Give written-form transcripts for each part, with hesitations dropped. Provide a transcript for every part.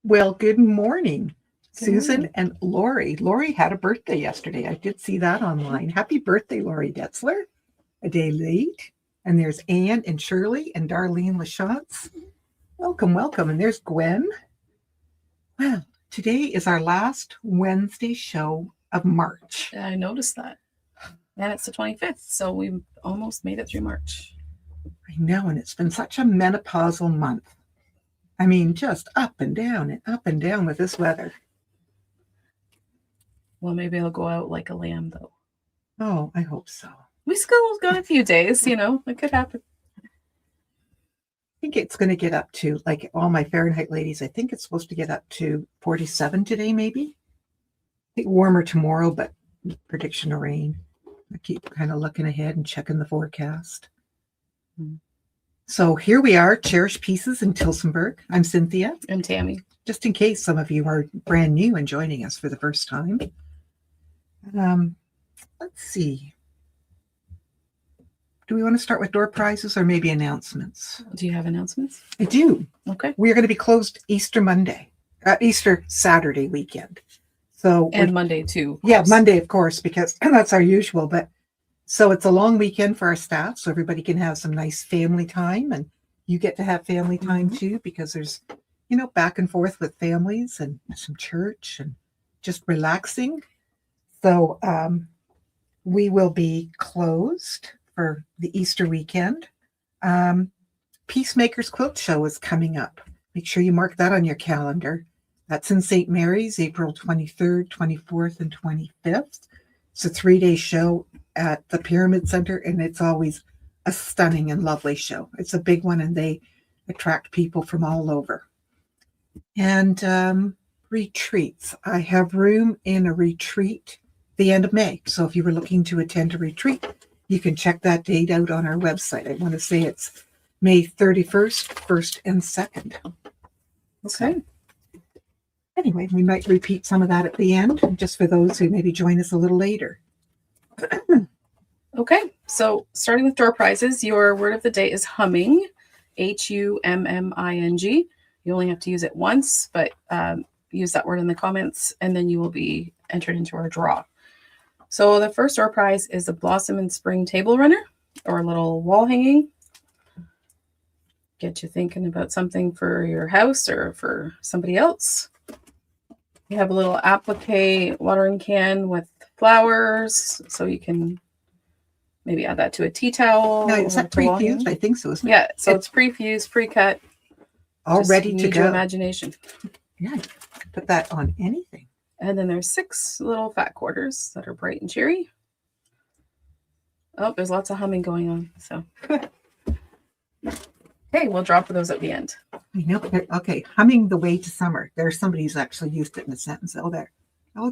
Well, good morning, Good Susan morning. and Lori. Lori had a birthday yesterday. I did see that online. Happy birthday, Lori Detzler. A day late. And there's Anne and Shirley and Darlene Lachance. Welcome, welcome. And there's Gwen. Well, today is our last Wednesday show of March. I noticed that. And it's the 25th, so we almost made it through March. I know, and it's been such a menopausal month. I mean, just up and down with this weather. Well, maybe I'll go out like a lamb, though. Oh, I hope so. We still got a few days, it could happen. I think it's going to get up to, like all my Fahrenheit ladies, I think it's supposed to get up to 47 today, maybe. I think warmer tomorrow, but prediction of rain. I keep kind of looking ahead and checking the forecast. So here we are, Cherished Pieces in Tillsonburg. I'm Cynthia. And Tammy. Just in case some of you are brand new and joining us for the first time. Let's see. Do we want to start with door prizes or maybe announcements? Do you have announcements? I do. Okay. We are going to be closed Easter Saturday weekend. So and Monday too. Yeah, Monday, of course, because that's our usual. But so it's a long weekend for our staff, so everybody can have some nice family time, and you get to have family time too, because there's, back and forth with families and some church and just relaxing. So we will be closed for the Easter weekend. Peacemakers Quilt Show is coming up. Make sure you mark that on your calendar. That's in St. Mary's, April 23rd, 24th, and 25th. It's a 3-day show at the Pyramid Center, and it's always a stunning and lovely show. It's a big one, and they attract people from all over. And retreats. I have room in a retreat the end of May. So if you were looking to attend a retreat, you can check that date out on our website. I want to say it's May 31st, 1st, and 2nd. Okay. So, anyway, we might repeat some of that at the end, just for those who maybe join us a little later. Okay, so starting with door prizes, your word of the day is humming, HUMMING. You only have to use it once, but use that word in the comments, and then you will be entered into our draw. So the first door prize is a Blossom and Spring table runner, or a little wall hanging. Get you thinking about something for your house or for somebody else. You have a little applique watering can with flowers, so you can maybe add that to a tea towel. Now, is that pre-fused? I think so, isn't it? Yeah, so it's pre-fused, pre-cut. All ready to go. Your imagination. Yeah, put that on anything. And then there's 6 little fat quarters that are bright and cheery. Oh, there's lots of humming going on. So, okay, we'll drop those at the end. I know. Okay, humming the way to summer. There's somebody who's actually used it in a sentence.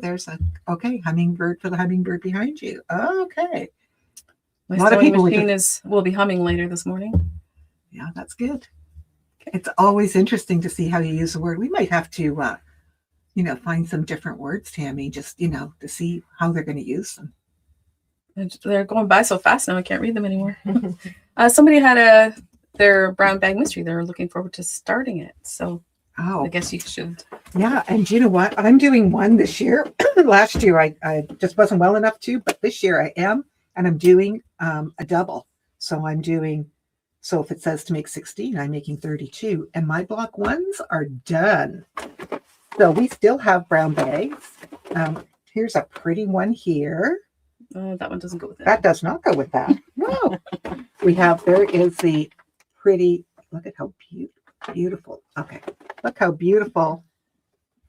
There's hummingbird for the hummingbird behind you. Okay. My sewing machine will be humming later this morning. Yeah, that's good. It's always interesting to see how you use a word. We might have to, find some different words, Tammy, just, to see how they're going to use them. They're going by so fast now, I can't read them anymore. Somebody had their brown bag mystery. They're looking forward to starting it. So I guess you should. Yeah, and you know what? I'm doing one this year. Last year, I just wasn't well enough to, but this year I am, and I'm doing a double. So So if it says to make 16, I'm making 32, and my block ones are done. So we still have brown bags. Here's a pretty one here. That one doesn't go with it. That does not go with that. No. There is the pretty, look at how beautiful. Okay. Look how beautiful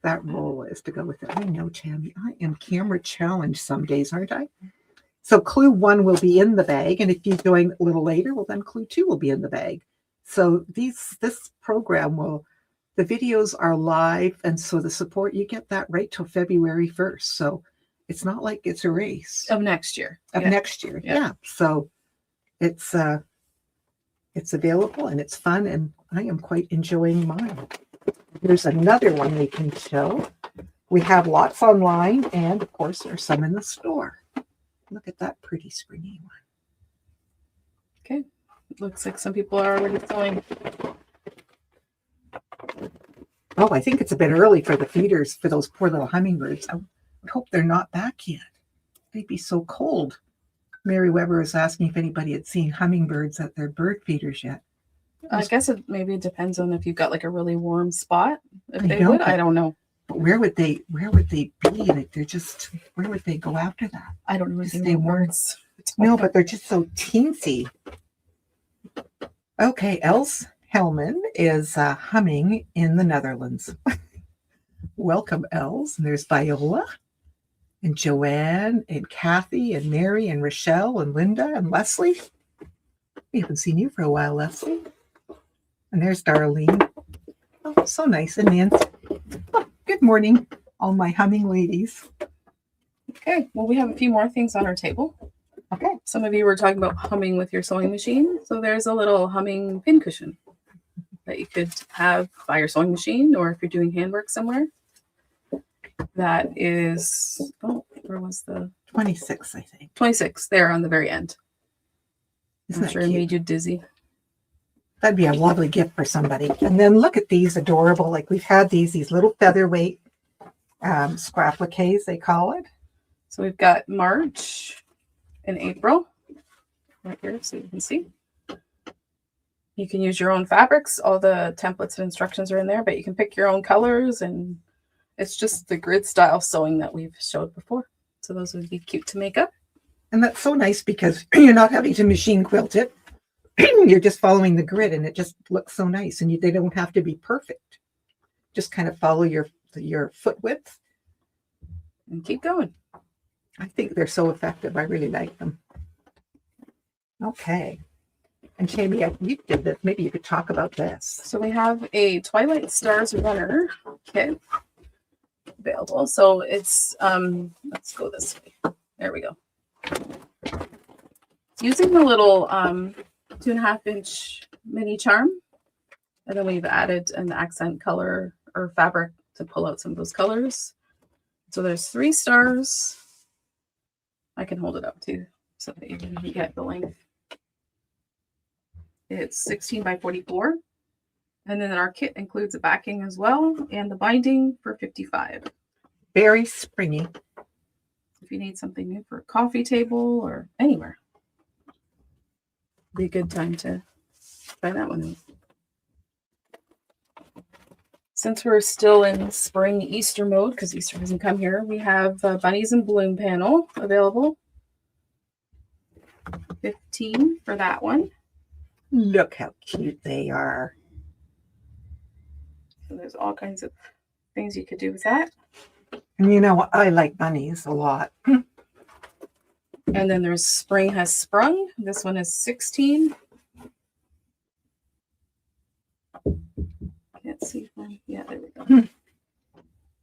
that roll is to go with it. I know, Tammy, I am camera challenged some days, aren't I? So clue 1 will be in the bag, and if you join a little later, well, then clue 2 will be in the bag. So this program the videos are live, and so the support, you get that right till February 1st. So it's not like it's a race. Of next year. Next year, yeah. So it's available, and it's fun, and I am quite enjoying mine. Here's another one we can show. We have lots online, and of course, there's some in the store. Look at that pretty springy one. Okay. It looks like some people are already sewing. Oh, I think it's a bit early for the feeders for those poor little hummingbirds. I would hope they're not back yet. They'd be so cold. Mary Weber was asking if anybody had seen hummingbirds at their bird feeders yet. I guess it maybe depends on if you've got like a really warm spot. If I they know, would, but- I don't know. But where would they be? Like they're just where would they go after that? I don't know Just anything stay about warm. birds. No, but they're just so teensy. Okay, Els Helman is humming in the Netherlands. Welcome, Els. And there's Viola and Joanne and Kathy and Mary and Rochelle and Linda and Leslie. We haven't seen you for a while, Leslie. And there's Darlene. Oh, so nice. And Nancy. Oh, good morning, all my humming ladies. Okay, well, we have a few more things on our table. Okay. Some of you were talking about humming with your sewing machine. So there's a little humming pin cushion that you could have by your sewing machine, or if you're doing handwork somewhere. That is, oh, where was the 26, I think. 26 there on the very end? Isn't I'm that sure it cute? made you dizzy. That'd be a lovely gift for somebody. And then look at these adorable, like we've had these little featherweight scrapliques, they call it. So we've got March and April right here, so you can see. You can use your own fabrics. All the templates and instructions are in there, but you can pick your own colors, and it's just the grid style sewing that we've showed before. So those would be cute to make up. And that's so nice because you're not having to machine quilt it. You're just following the grid and it just looks so nice. And they don't have to be perfect. Just kind of follow your foot width. And keep going. I think they're so effective. I really like them. Okay. And Jamie, you did this. Maybe you could talk about this. So we have a Twilight Stars runner kit available. So it's let's go this way. There we go. It's using the little 2.5-inch mini charm, and then we've added an accent color or fabric to pull out some of those colors. So there's 3 stars. I can hold it up too so that you can get the length. It's 16 by 44. And then our kit includes a backing as well and the binding for 55. Very springy. If you need something new for a coffee table or anywhere, be a good time to try that one out. Since we're still in spring Easter mode, because Easter hasn't come here, we have Bunnies and Bloom panel available. 15 for that one. Look how cute they are. So there's all kinds of things you could do with that. And you know what? I like bunnies a lot. And then there's Spring Has Sprung. This one is 16. Can't see one. Yeah, there we go.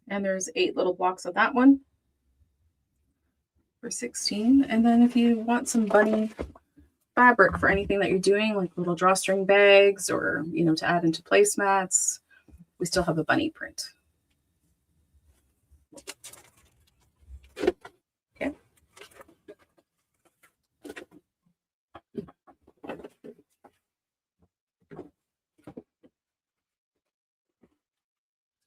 And there's 8 little blocks of that one for 16. And then if you want some bunny fabric for anything that you're doing, like little drawstring bags or, to add into placemats, we still have a bunny print. Okay.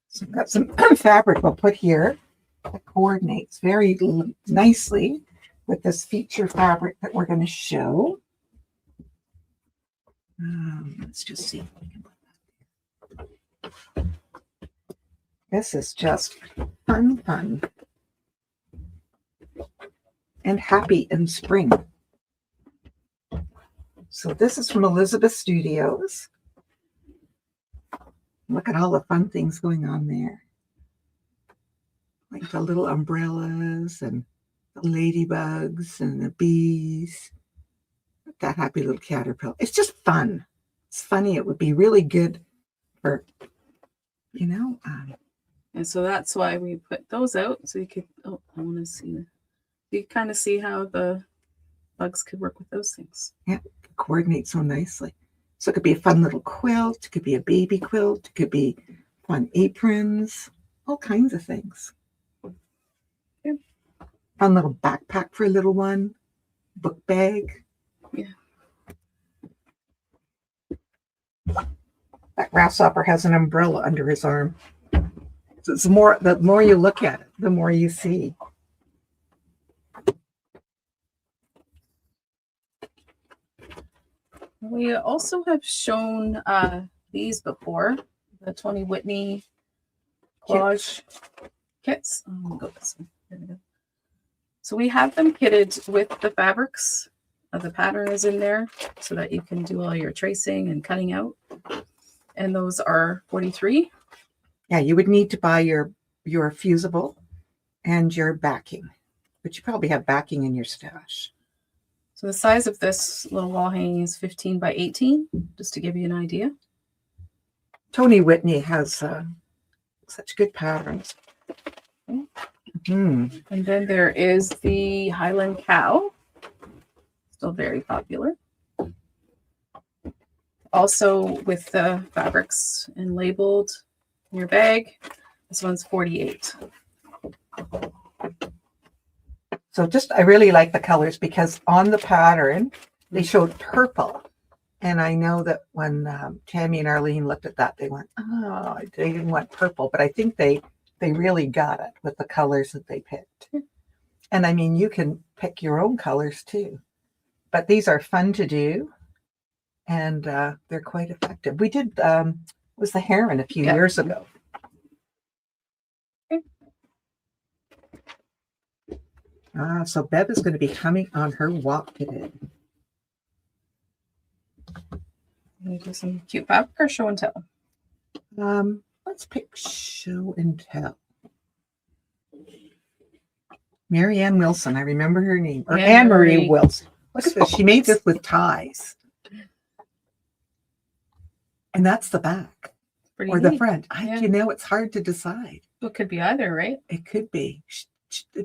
So I've got some fabric we'll put here that coordinates very nicely with this feature fabric that we're going to show. Let's just see if we can put that there. This is just fun. And happy in spring. So this is from Elizabeth Studios. Look at all the fun things going on there. Like the little umbrellas and the ladybugs and the bees. That happy little caterpillar. It's just fun. It's funny. It would be really good for, And so that's why we put those out. So you could, I want to see. You kind of see how the bugs could work with those things. Yeah, coordinate so nicely. So it could be a fun little quilt. It could be a baby quilt. It could be fun aprons. All kinds of things. Yeah. Fun little backpack for a little one. Book bag. Yeah. That grasshopper has an umbrella under his arm. So it's the more you look at it, the more you see. We also have shown these before, the Tony Whitney collage kits. Oh, go this way. There we go. So we have them kitted with the fabrics. The pattern is in there so that you can do all your tracing and cutting out. And those are 43. Yeah, you would need to buy your fusible and your backing, but you probably have backing in your stash. So the size of this little wall hanging is 15 by 18, just to give you an idea. Tony Whitney has such good patterns. And then there is the Highland Cow, still very popular. Also with the fabrics and labeled in your bag. This one's 48. So I really like the colors because on the pattern, they showed purple. And I know that when Tammy and Arlene looked at that, they went, oh, they didn't want purple. But I think they really got it with the colors that they picked. And I mean, you can pick your own colors too. But these are fun to do. And they're quite effective. We did, was the heron a few years ago. So Bev is going to be coming on her walk today. You do some cute fabric or show and tell? Let's pick show and tell. Marianne Wilson, I remember her name. Or Anne-Marie Wilson. Look at this. She made this with ties. And that's the back. Pretty or neat. The front. You know, it's hard to decide. It could be either, right? It could be. She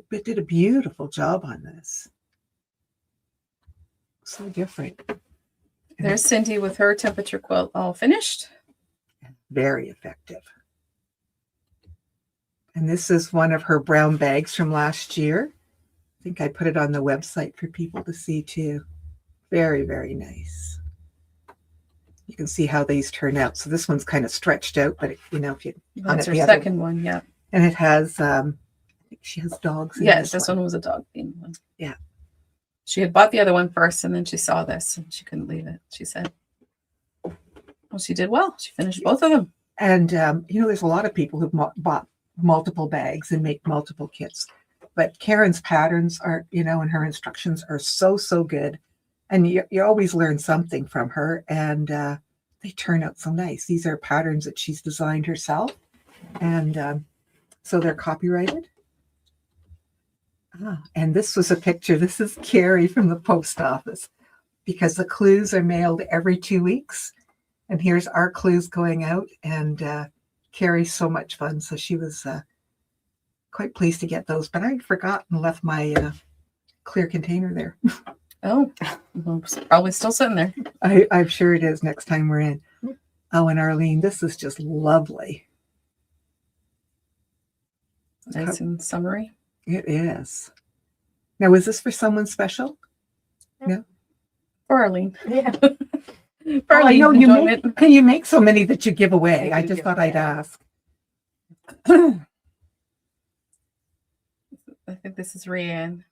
did a beautiful job on this. So different. There's Cindy with her temperature quilt all finished. Very effective. And this is one of her brown bags from last year. I think I put it on the website for people to see too. Very, very nice. You can see how these turn out. So this one's kind of stretched out, but you know, if you that's her second one, yeah. And it has I think she has dogs in yes, this one was a dog themed one. Yeah. She had bought the other one first and then she saw this and she couldn't leave it. She said, well, she did well. She finished both of them. And you know, there's a lot of people who've bought multiple bags and make multiple kits. But Karen's patterns are, you know, and her instructions are so good. And you always learn something from her. And they turn out so nice. These are patterns that she's designed herself. And so they're copyrighted. And this was a picture. This is Carrie from the post office because the clues are mailed every 2 weeks. And here's our clues going out. And Carrie's so much fun. So she was quite pleased to get those. But I forgot and left my clear container there. Oh, well, it's probably still sitting there. I'm sure it is next time we're in. Oh, and Arlene, this is just lovely. Nice and summery. It is. Now, was this for someone special? No. For Arlene. Yeah. For Arlene, I know you make so many that you give away. I just give thought I'd ask. I think this is Rianne.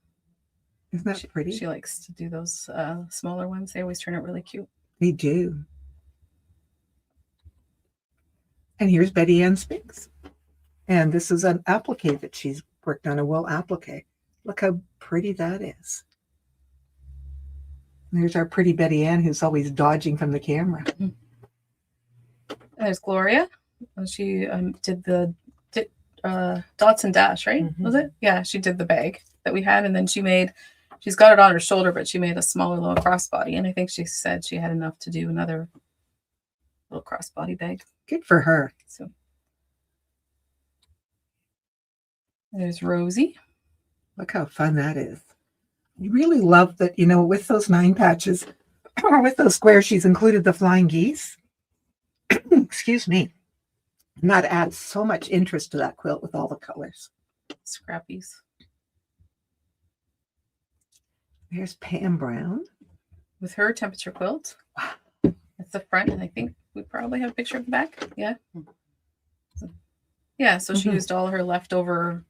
Isn't that pretty? She likes to do those smaller ones. They always turn out really cute. They do. And here's Betty Ann Spinks. And this is an applique that she's worked on, a wool applique. Look how pretty that is. And there's our pretty Betty Ann who's always dodging from the camera. And there's Gloria. She did the dots and dash, right? Mm-hmm. Was it? Yeah, she did the bag that we had. And then she's got it on her shoulder, but she made a smaller little crossbody. And I think she said she had enough to do another little crossbody bag. Good for her. So there's Rosie. Look how fun that is. You really love that, you know, with those 9 patches or with those squares, she's included the flying geese. Excuse me. And that adds so much interest to that quilt with all the colors. Scrappies. There's Pam Brown. With her temperature quilt. Wow. That's the front, and I think we probably have a picture of the back. Yeah. So Yeah, so she Mhm. used all her leftover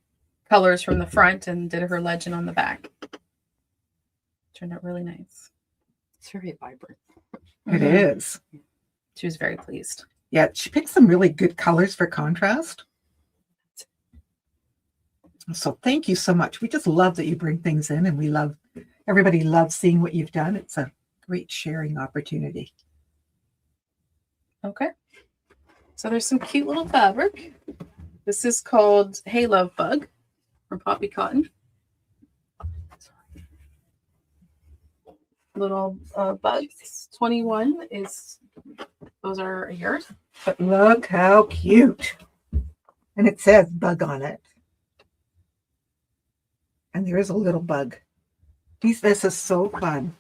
colors from the front and did her legend on the back. Turned out really nice. It's very vibrant. It Mhm. is. She was very pleased. Yeah, she picked some really good colors for contrast. So thank you so much. We just love that you bring things in, and everybody loves seeing what you've done. It's a great sharing opportunity. Okay. So there's some cute little fabric. This is called Hey Love Bug from Poppy Cotton. Little bugs. 21 is, those are a yard. But look how cute. And it says bug on it. And there is a little bug. This is so fun.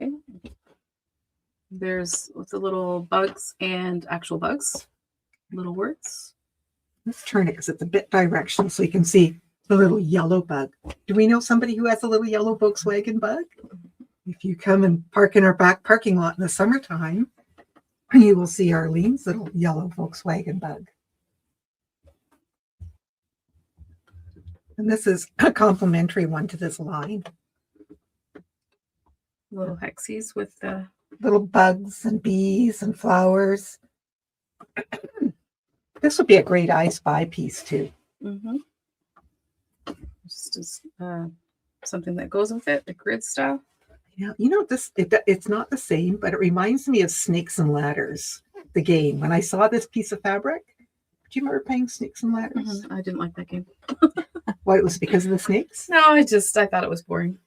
Okay. There's the little bugs and actual bugs. Little words. Let's turn it because it's a bit directional so you can see the little yellow bug. Do we know somebody who has a little yellow Volkswagen bug? If you come and park in our back parking lot in the summertime, you will see Arlene's little yellow Volkswagen bug. And this is a complimentary one to this line. Little hexies with the Little bugs and bees and flowers. This would be a great I Spy piece too. just as something that goes with it, the grid style. Yeah, it's not the same, but it reminds me of Snakes and Ladders, the game. When I saw this piece of fabric, do you remember playing Snakes and Ladders? I didn't like that game. What, it was because of the snakes? No, I thought it was boring.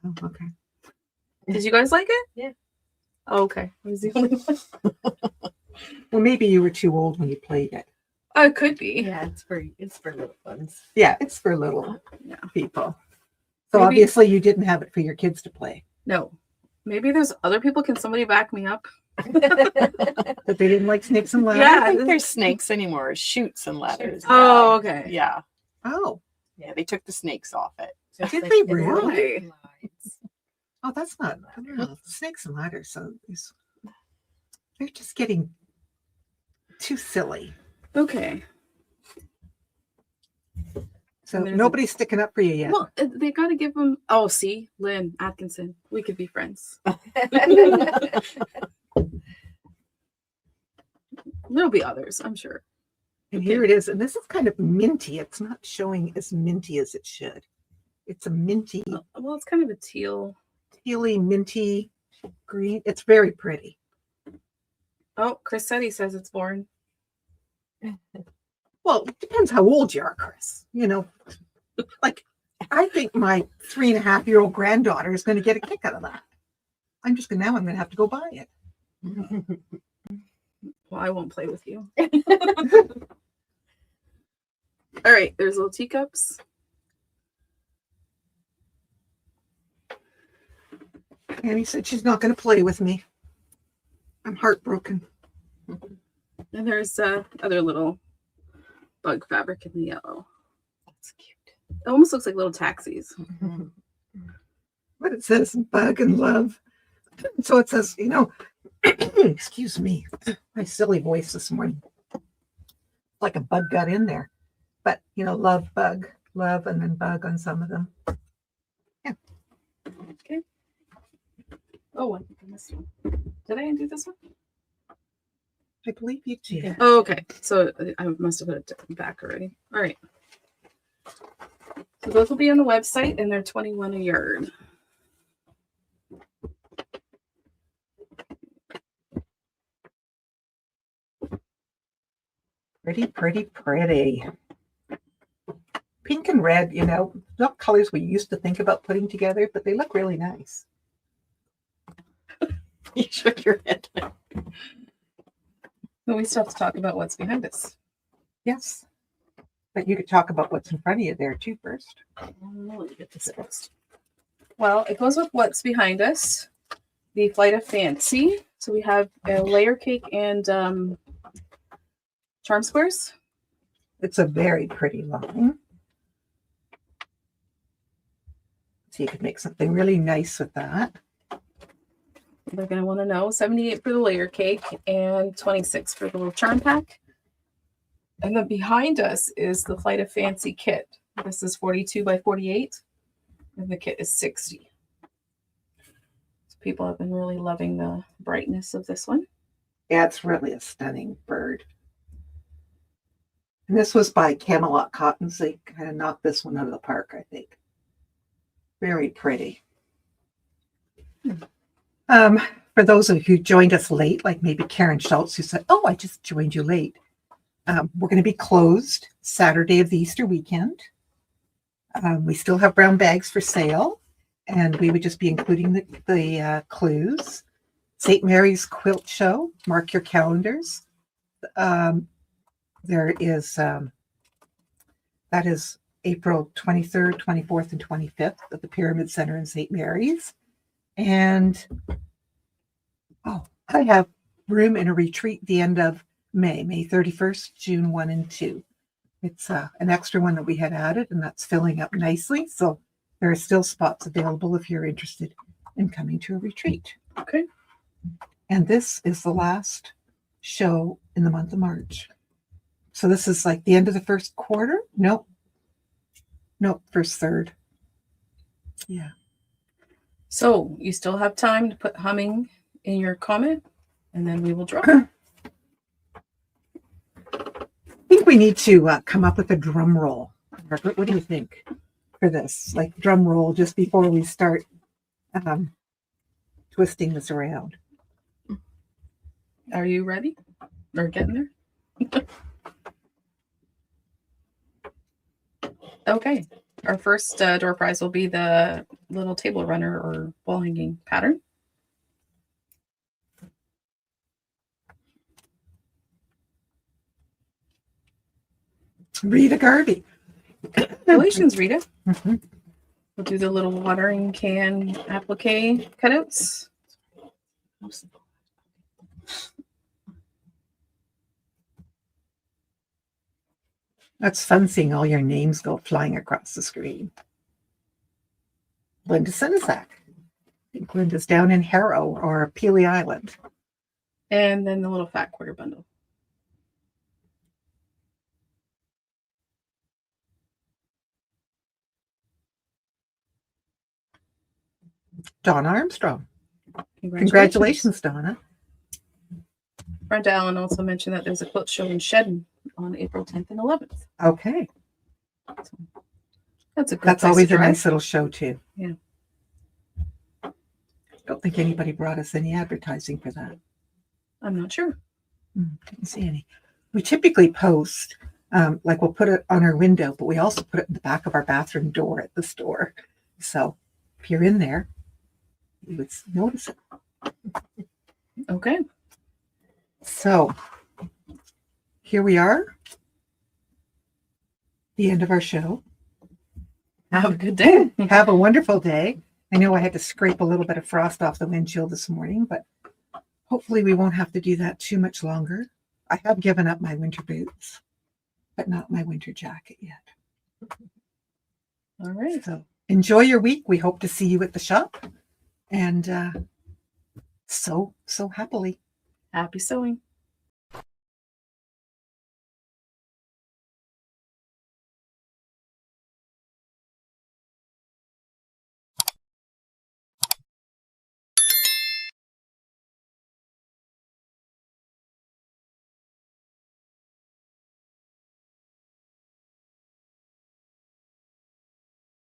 Oh, okay. Did you guys like it? Yeah. Oh, okay. I was the only one. Well, maybe you were too old when you played it. Oh, it could be. Yeah, it's for little ones. Yeah, it's for little Yeah. people. So Maybe- obviously you didn't have it for your kids to play. No. Maybe there's other people. Can somebody back me up? That they didn't like Snakes and Ladders? Yeah. I don't think there's snakes anymore. Shoots and ladders. Oh, okay. Yeah. Oh, Yeah, they took the snakes off it. did they really? Really? Oh, that's not Snakes and Ladders. So they're just getting too silly. Okay. So And there's nobody's sticking up for you yet. Well, they got to give them. Oh, see, Lynn Atkinson. We could be friends. There'll be others, I'm sure. And here it is. And this is kind of minty. It's not showing as minty as it should. It's a minty, Well, it's kind of a teal. tealy, minty green. It's very pretty. Oh, Chris said he says it's boring. Well, it depends how old you are, Chris. Like I think my 3.5-year-old granddaughter is going to get a kick out of that. I'm going to have to go buy it. Well, I won't play with you. All right, there's little teacups. Annie said she's not going to play with me. I'm heartbroken. And there's other little bug fabric in the yellow. That's cute. It almost looks like little taxis. But it says bug and love. So it says, excuse me, my silly voice this morning. Like a bug got in there. But, love, bug, love, and then bug on some of them. Okay. Oh, I think I missed one. Did I undo this one? I believe you did. Oh, okay. So I must have put it back already. All right. So those will be on the website, and they're 21 a yard. Pretty, pretty, pretty. Pink and red, not colors we used to think about putting together, but they look really nice. You shook your head. But we still have to talk about what's behind us. Yes. But you could talk about what's in front of you there too first. Let me get this first. Well, it goes with what's behind us. The Flight of Fancy. So we have a layer cake and charm squares. It's a very pretty line. So you could make something really nice with that. They're going to want to know 78 for the layer cake and 26 for the little charm pack. And then behind us is the Flight of Fancy kit. This is 42 by 48, and the kit is 60. So people have been really loving the brightness of this one. Yeah, it's really a stunning bird. And this was by Camelot Cotton, so they kind of knocked this one out of the park, I think. Very pretty. For those of you who joined us late, like maybe Karen Schultz, who said, "Oh, I just joined you late." We're going to be closed Saturday of the Easter weekend. We still have brown bags for sale, and we would just be including the clues. St. Mary's Quilt Show. Mark your calendars. There is that is April 23rd, 24th, and 25th at the Pyramid Center in St. Mary's. And I have room in a retreat the end of May 31st, June 1 and 2. It's an extra one that we had added, and that's filling up nicely. So there are still spots available if you're interested in coming to a retreat. Okay. And this is the last show in the month of March. So this is like the end of the first quarter? Nope, first third. Yeah. So you still have time to put humming in your comment, and then we will draw. I think we need to come up with a drum roll. Margaret, what do you think for this? Like drum roll just before we start twisting this around. Are you ready? Or getting there? Okay. Our first door prize will be the little table runner or wall hanging pattern. Rita Garvey. Congratulations, Rita. Mhm. We'll do the little watering can applique cutouts. That's fun seeing all your names go flying across the screen. Linda Sinizak. I think Linda's down in Harrow or Peely Island. And then the little fat quarter bundle. Donna Armstrong. Congratulations, Donna. Brenda Allen also mentioned that there's a quilt show in Shedden on April 10th and 11th. Okay. So that's a good That's place always to a try. nice little show, too. Yeah. Don't think anybody brought us any advertising for that. I'm not sure. Didn't see any. We typically post, like we'll put it on our window, but we also put it in the back of our bathroom door at the store. So if you're in there, you would notice it. Okay. So here we are, the end of our show. Have a good day. Have a wonderful day. I know I had to scrape a little bit of frost off the windshield this morning, but hopefully we won't have to do that too much longer. I have given up my winter boots, but not my winter jacket yet. All right. So enjoy your week. We hope to see you at the shop. And so happily. Happy sewing.